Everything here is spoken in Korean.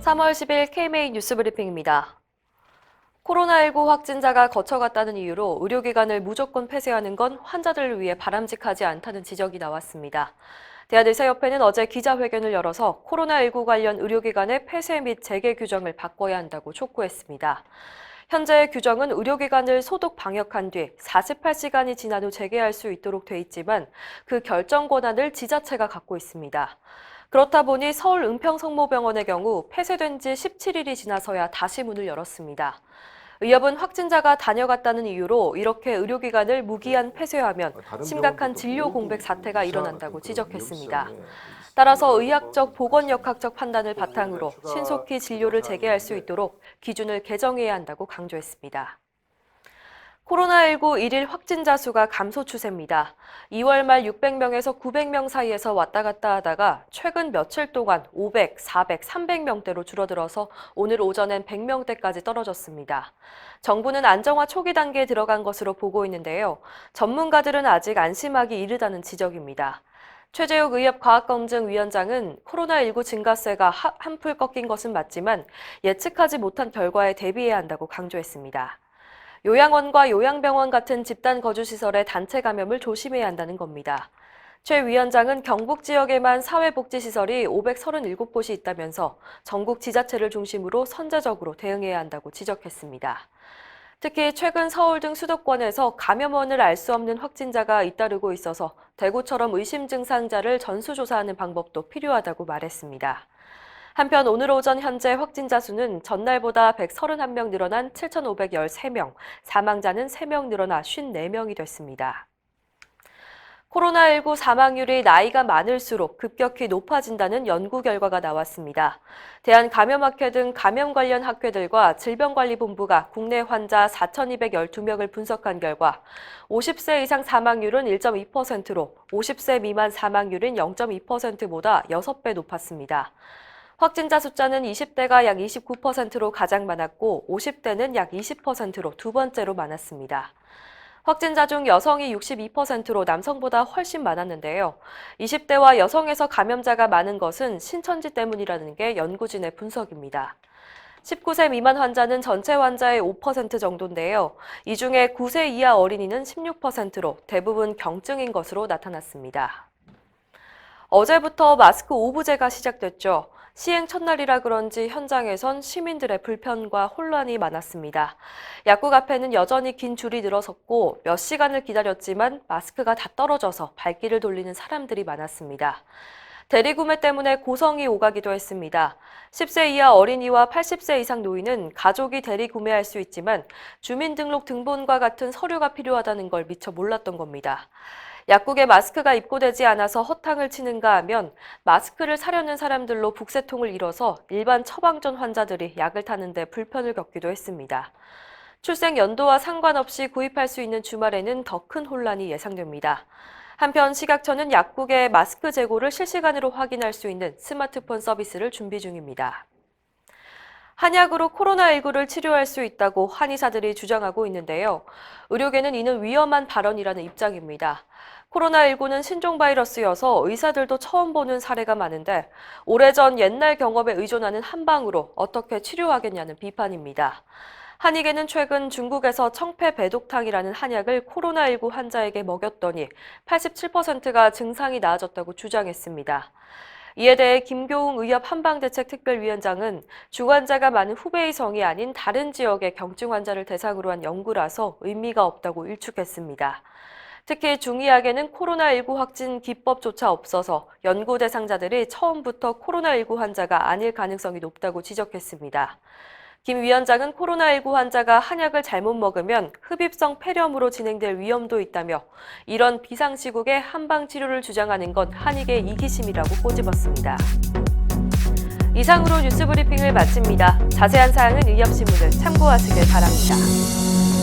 3월 10일 KMA 뉴스브리핑입니다. 코로나19 확진자가 거쳐갔다는 이유로 의료기관을 무조건 폐쇄하는 건 환자들을 위해 바람직하지 않다는 지적이 나왔습니다. 대한의사협회는 어제 기자회견을 열어서 코로나19 관련 의료기관의 폐쇄 및 재개 규정을 바꿔야 한다고 촉구했습니다. 현재 규정은 의료기관을 소독 방역한 뒤 48시간이 지난 후 재개할 수 있도록 돼 있지만 그 결정 권한을 지자체가 갖고 있습니다. 그렇다 보니 서울 은평성모병원의 경우 폐쇄된 지 17일이 지나서야 다시 문을 열었습니다. 의협은 확진자가 다녀갔다는 이유로 이렇게 의료기관을 무기한 폐쇄하면 심각한 진료 공백 사태가 일어난다고 지적했습니다. 따라서 의학적 보건역학적 판단을 바탕으로 신속히 진료를 재개할 수 있도록 기준을 개정해야 한다고 강조했습니다. 코로나19 일일 확진자 수가 감소 추세입니다. 2월 말 600명에서 900명 사이에서 왔다 갔다 하다가 최근 며칠 동안 500, 400, 300명대로 줄어들어서 오늘 오전엔 100명대까지 떨어졌습니다. 정부는 안정화 초기 단계에 들어간 것으로 보고 있는데요. 전문가들은 아직 안심하기 이르다는 지적입니다. 최재욱 의협과학검증위원장은 코로나19 증가세가 한풀 꺾인 것은 맞지만 예측하지 못한 결과에 대비해야 한다고 강조했습니다. 요양원과 요양병원 같은 집단 거주시설의 단체 감염을 조심해야 한다는 겁니다. 최 위원장은 경북 지역에만 사회복지시설이 537곳이 있다면서 전국 지자체를 중심으로 선제적으로 대응해야 한다고 지적했습니다. 특히 최근 서울 등 수도권에서 감염원을 알 수 없는 확진자가 잇따르고 있어서 대구처럼 의심 증상자를 전수조사하는 방법도 필요하다고 말했습니다. 한편 오늘 오전 현재 확진자 수는 전날보다 131명 늘어난 7,513명, 사망자는 3명 늘어나 54명이 됐습니다. 코로나19 사망률이 나이가 많을수록 급격히 높아진다는 연구 결과가 나왔습니다. 대한감염학회 등 감염 관련 학회들과 질병관리본부가 국내 환자 4,212명을 분석한 결과 50세 이상 사망률은 1.2%로 50세 미만 사망률은 0.2%보다 6배 높았습니다. 확진자 숫자는 20대가 약 29%로 가장 많았고 50대는 약 20%로 두 번째로 많았습니다. 확진자 중 여성이 62%로 남성보다 훨씬 많았는데요. 20대와 여성에서 감염자가 많은 것은 신천지 때문이라는 게 연구진의 분석입니다. 19세 미만 환자는 전체 환자의 5% 정도인데요. 이 중에 9세 이하 어린이는 16%로 대부분 경증인 것으로 나타났습니다. 어제부터 마스크 오부제가 시작됐죠. 시행 첫날이라 그런지 현장에선 시민들의 불편과 혼란이 많았습니다. 약국 앞에는 여전히 긴 줄이 늘어섰고 몇 시간을 기다렸지만 마스크가 다 떨어져서 발길을 돌리는 사람들이 많았습니다. 대리구매 때문에 고성이 오가기도 했습니다. 10세 이하 어린이와 80세 이상 노인은 가족이 대리구매할 수 있지만 주민등록 등본과 같은 서류가 필요하다는 걸 미처 몰랐던 겁니다. 약국에 마스크가 입고되지 않아서 허탕을 치는가 하면 마스크를 사려는 사람들로 북새통을 이뤄서 일반 처방전 환자들이 약을 타는데 불편을 겪기도 했습니다. 출생 연도와 상관없이 구입할 수 있는 주말에는 더 큰 혼란이 예상됩니다. 한편 식약처는 약국의 마스크 재고를 실시간으로 확인할 수 있는 스마트폰 서비스를 준비 중입니다. 한약으로 코로나19를 치료할 수 있다고 한의사들이 주장하고 있는데요. 의료계는 이는 위험한 발언이라는 입장입니다. 코로나19는 신종 바이러스여서 의사들도 처음 보는 사례가 많은데 오래전 옛날 경험에 의존하는 한방으로 어떻게 치료하겠냐는 비판입니다. 한의계는 최근 중국에서 청패배독탕이라는 한약을 코로나19 환자에게 먹였더니 87%가 증상이 나아졌다고 주장했습니다. 이에 대해 김교웅 의협 한방대책특별위원장은 중환자가 많은 후베이 성이 아닌 다른 지역의 경증 환자를 대상으로 한 연구라서 의미가 없다고 일축했습니다. 특히 중의학에는 코로나19 확진 기법조차 없어서 연구 대상자들이 처음부터 코로나19 환자가 아닐 가능성이 높다고 지적했습니다. 김 위원장은 코로나19 환자가 한약을 잘못 먹으면 흡입성 폐렴으로 진행될 위험도 있다며 이런 비상시국에 한방치료를 주장하는 건 한의계 이기심이라고 꼬집었습니다. 이상으로 뉴스브리핑을 마칩니다. 자세한 사항은 의협신문을 참고하시길 바랍니다.